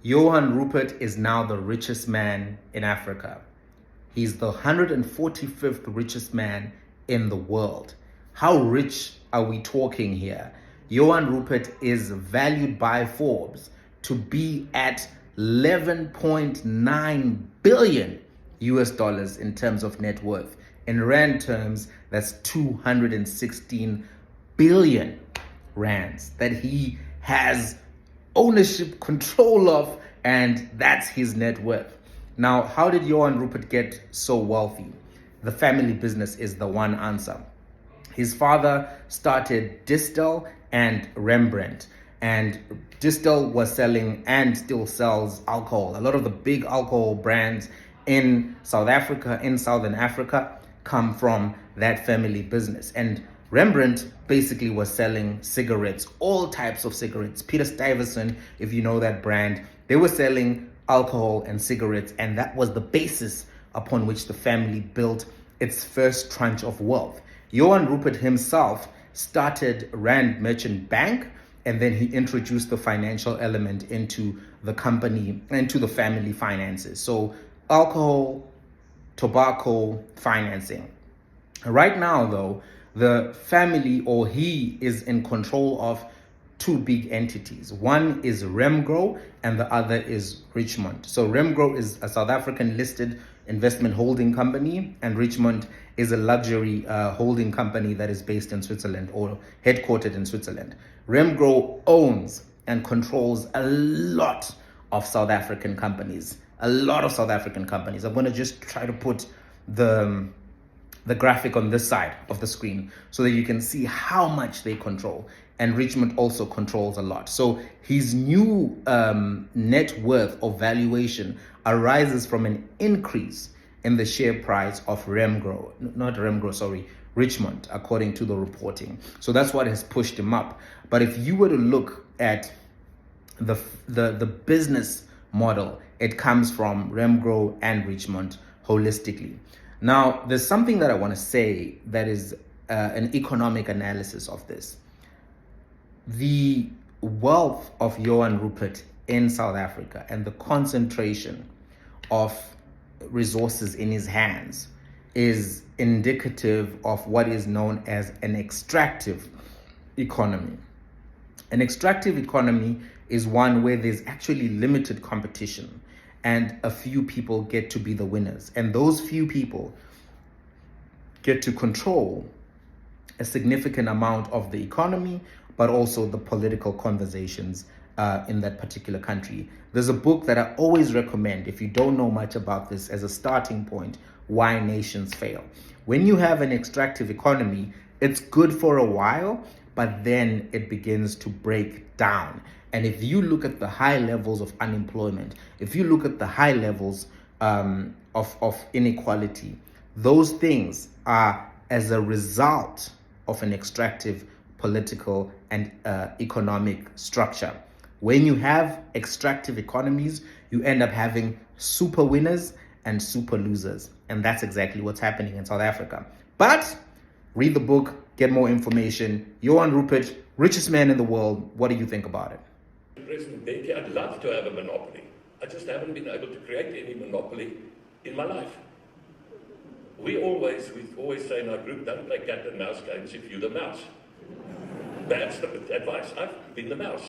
Johann Rupert is now the richest man in Africa. He's the 145th richest man in the world. How rich are we talking here? Johann Rupert is valued by Forbes to be at 11.9 billion US dollars in terms of net worth. In rand terms, that's 216 billion rands that he has ownership control of, and that's his net worth. Now, how did Johann Rupert get so wealthy? The family business is the one answer. His father started Distel and Rembrandt, and Distel was selling and still sells alcohol. A lot of the big alcohol brands in South Africa, in Southern Africa, come from that family business. And Rembrandt basically was selling cigarettes, all types of cigarettes. Peter Stuyvesant, if you know that brand, they were selling alcohol and cigarettes, and that was the basis upon which the family built its first tranche of wealth. Johann Rupert himself started Rand Merchant Bank, and then he introduced the financial element into the company, into the family finances. So alcohol, tobacco, financing. Right now, though, the family, or he, is in control of two big entities. One is Remgro and the other is Richemont. So Remgro is a South African listed investment holding company, and Richemont is a luxury holding company that is based in Switzerland, or headquartered in Switzerland. Remgro owns and controls a lot of South African companies. I'm going to just try to put the graphic on this side of the screen so that you can see how much they control. And Richemont also controls a lot. So his new net worth or valuation arises from an increase in the share price of Richemont, according to the reporting. So that's what has pushed him up. But if you were to look at the business model, it comes from Remgro and Richemont holistically. Now, there's something that I want to say that is an economic analysis of this. The wealth of Johann Rupert in South Africa and the concentration of resources in his hands is indicative of what is known as an extractive economy. An extractive economy is one where there's actually limited competition and a few people get to be the winners. And those few people get to control a significant amount of the economy, but also the political conversations in that particular country. There's a book that I always recommend if you don't know much about this as a starting point: Why Nations Fail. When you have an extractive economy, it's good for a while, but then it begins to break down. And if you look at the high levels of unemployment, if you look at the high levels of inequality, those things are as a result of an extractive political and economic structure. When you have extractive economies, you end up having super winners and super losers. And that's exactly what's happening in South Africa. But read the book, get more information. Johann Rupert, richest man in the world. What do you think about it? President Betty, I'd love to have a monopoly. I just haven't been able to create any monopoly in my life. We always say in our group, don't play cat and mouse games if you're the mouse. That's the advice. I've been the mouse.